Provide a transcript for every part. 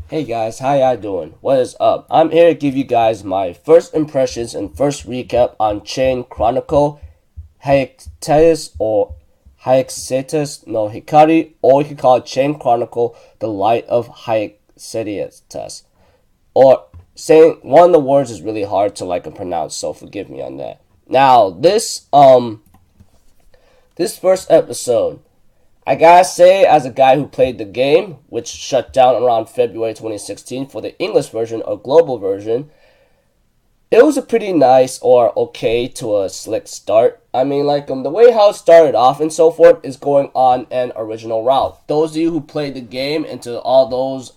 Hey guys, how y'all doing? What is up? I'm here to give you guys my first impressions and first recap on Chain Chronicle, Haecceitas or Haecceitas no Hikari, or you can call it Chain Chronicle, The Light of Haecceitas. Or saying one of the words is really hard to and pronounce, so forgive me on that. Now this first episode, I gotta say, as a guy who played the game, which shut down around February 2016 for the English version or global version, it was a pretty nice or okay to a slick start. I mean, the way how it started off and so forth is going on an original route. Those of you who played the game and to all those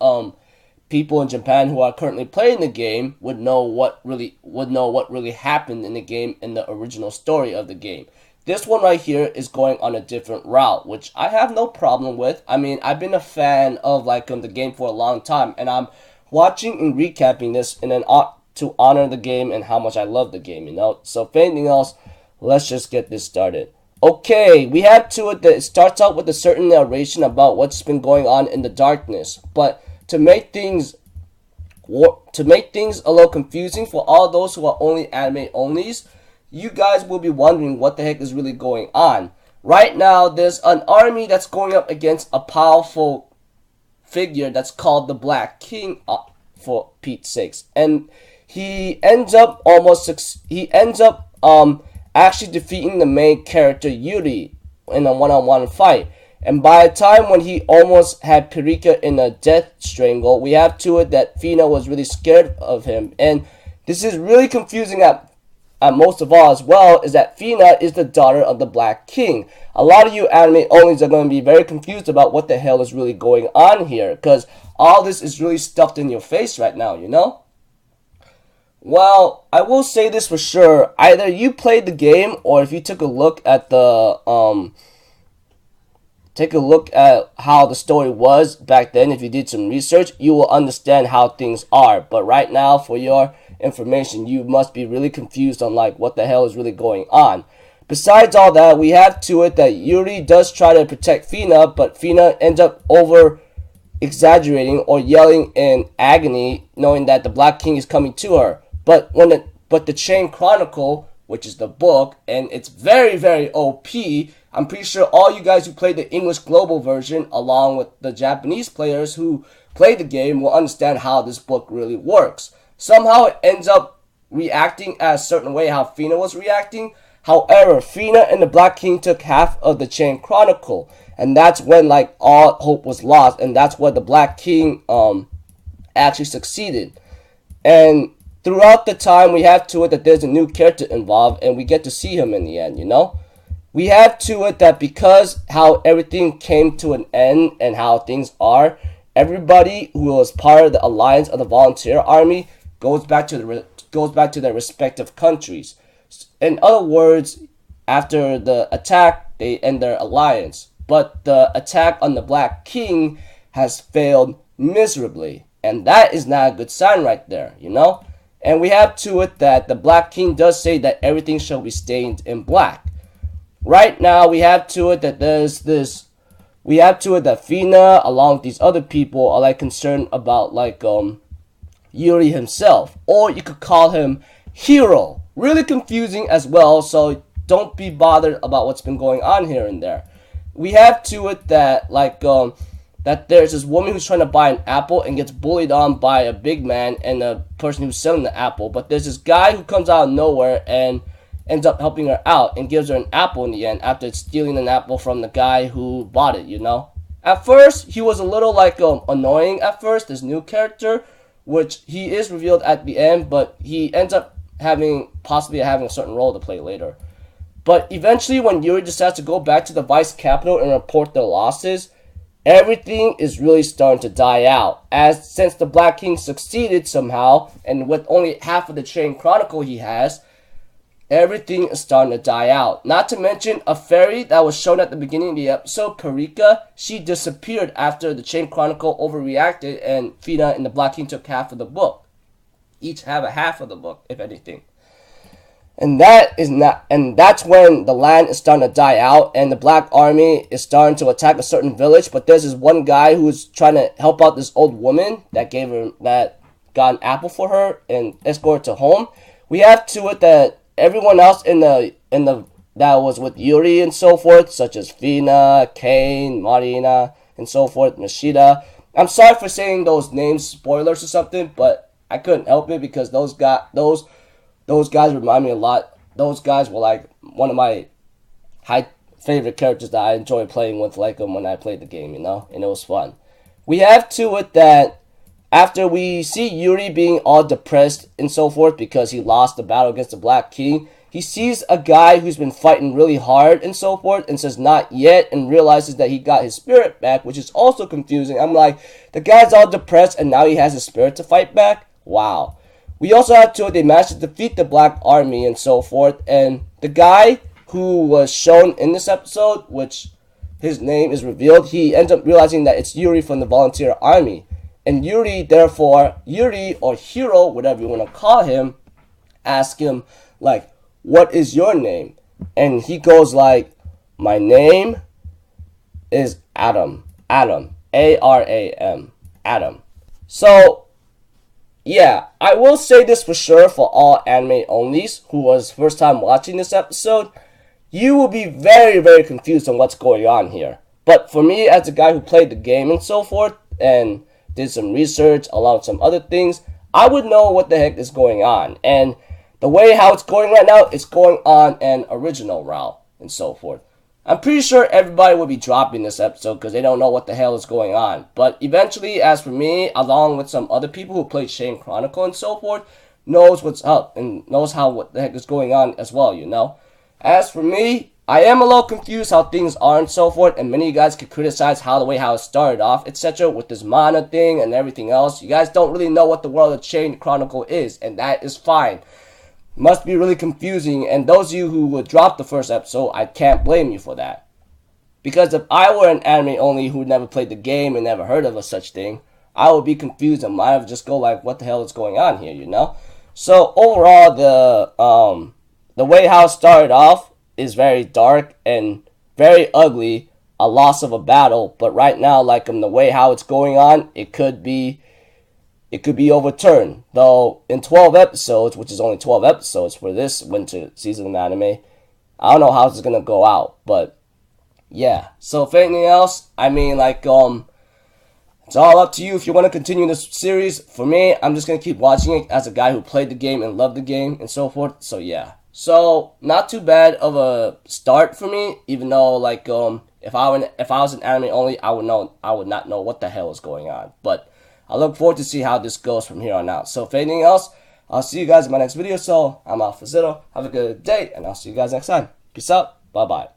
people in Japan who are currently playing the game would know what really happened in the game in the original story of the game. This one right here is going on a different route, which I have no problem with. I mean, I've been a fan of the game for a long time, and I'm watching and recapping this in an to honor the game and how much I love the game, you know. So if anything else, let's just get this started. Okay, we have to it that it starts out with a certain narration about what's been going on in the darkness, but to make things a little confusing for all those who are only anime onlys, you guys will be wondering what the heck is really going on. Right now, there's an army that's going up against a powerful figure that's called the Black King, for Pete's sakes. And he ends up actually defeating the main character Yuri in a one-on-one fight. And by the time when he almost had Pirika in a death strangle, we have to it that Fina was really scared of him. And this is really confusing at most of all as well, is that Fina is the daughter of the Black King. A lot of you anime onlys are going to be very confused about what the hell is really going on here, because all this is really stuffed in your face right now, you know? Well, I will say this for sure. Either you played the game, or if you took a look at how the story was back then, if you did some research, you will understand how things are. But right now, for your information, you must be really confused on what the hell is really going on. Besides all that, we have to it that Yuri does try to protect Fina, but Fina ends up over exaggerating or yelling in agony, knowing that the Black King is coming to her. But the Chain Chronicle, which is the book, and it's very, very OP. I'm pretty sure all you guys who played the English global version, along with the Japanese players who played the game, will understand how this book really works. Somehow it ends up reacting a certain way how Fina was reacting. However, Fina and the Black King took half of the Chain Chronicle, and that's when all hope was lost, and that's where the Black King actually succeeded. And throughout the time, we have to it that there's a new character involved, and we get to see him in the end, you know? We have to it that because how everything came to an end and how things are, everybody who was part of the alliance of the volunteer army goes back to their respective countries. In other words, after the attack, they end their alliance. But the attack on the Black King has failed miserably, and that is not a good sign right there, you know? And we have to it that the Black King does say that everything shall be stained in black. Right now, we have to it that that Fina, along with these other people, are concerned about Yuri himself, or you could call him Hero. Really confusing as well, so don't be bothered about what's been going on here and there. We have to it that that there's this woman who's trying to buy an apple and gets bullied on by a big man and a person who's selling the apple, but there's this guy who comes out of nowhere and ends up helping her out and gives her an apple in the end after stealing an apple from the guy who bought it, you know? At first, he was a little annoying at first, this new character, which he is revealed at the end, but he ends up possibly having a certain role to play later. But eventually, when Yuri decides to go back to the vice capital and report their losses, everything is really starting to die out. Since the Black King succeeded somehow, and with only half of the Chain Chronicle he has, everything is starting to die out. Not to mention, a fairy that was shown at the beginning of the episode, Pirika, she disappeared after the Chain Chronicle overreacted and Fina and the Black King took half of the book. Each have a half of the book, if anything. And that's when the land is starting to die out and the Black Army is starting to attack a certain village. But there's this one guy who's trying to help out this old woman that got an apple for her and escort her to home. We have to it that everyone else in the that was with Yuri and so forth, such as Fina, Kane, Marina, and so forth, Nishida. I'm sorry for saying those names, spoilers or something, but I couldn't help it because those guys remind me a lot. Those guys were like one of my favorite characters that I enjoy playing with, like them when I played the game, and it was fun. We have to it that after we see Yuri being all depressed and so forth because he lost the battle against the Black King, he sees a guy who's been fighting really hard and so forth and says not yet and realizes that he got his spirit back, which is also confusing. I'm like, the guy's all depressed and now he has his spirit to fight back? Wow. We also have to, they managed to defeat the Black Army and so forth, and the guy who was shown in this episode, which his name is revealed, he ends up realizing that it's Yuri from the Volunteer Army. And Yuri, or Hero, whatever you want to call him, asks him, like, what is your name? And he goes like, my name is Adam. Adam. A-R-A-M. Adam. So, yeah, I will say this for sure for all anime onlys who was first time watching this episode. You will be very, very confused on what's going on here. But for me, as a guy who played the game and so forth, and did some research along with some other things, I would know what the heck is going on. And the way how it's going right now, it's going on an original route and so forth. I'm pretty sure everybody will be dropping this episode because they don't know what the hell is going on. But eventually, as for me, along with some other people who played Chronicle and so forth, knows what's up and knows what the heck is going on as well, As for me, I am a little confused how things are and so forth, and many of you guys could criticize how it started off, etc. with this mana thing and everything else. You guys don't really know what the world of Chain Chronicle is, and that is fine. Must be really confusing, and those of you who would drop the first episode, I can't blame you for that. Because if I were an anime only who never played the game and never heard of a such thing, I would be confused and might have just go like, what the hell is going on here, So overall, the way how it started off is very dark and very ugly, a loss of a battle, but right now, like the way how it's going on, it could be overturned. Though in 12 episodes, which is only 12 episodes for this winter season of anime, I don't know how it's gonna go out, but yeah. So if anything else, it's all up to you if you want to continue this series. For me, I'm just gonna keep watching it as a guy who played the game and loved the game and so forth. So yeah. So not too bad of a start for me, even though if I was an anime only, I would not know what the hell is going on. But I look forward to see how this goes from here on out. So if anything else, I'll see you guys in my next video. So I'm out for Zito. Have a good day, and I'll see you guys next time. Peace out. Bye bye.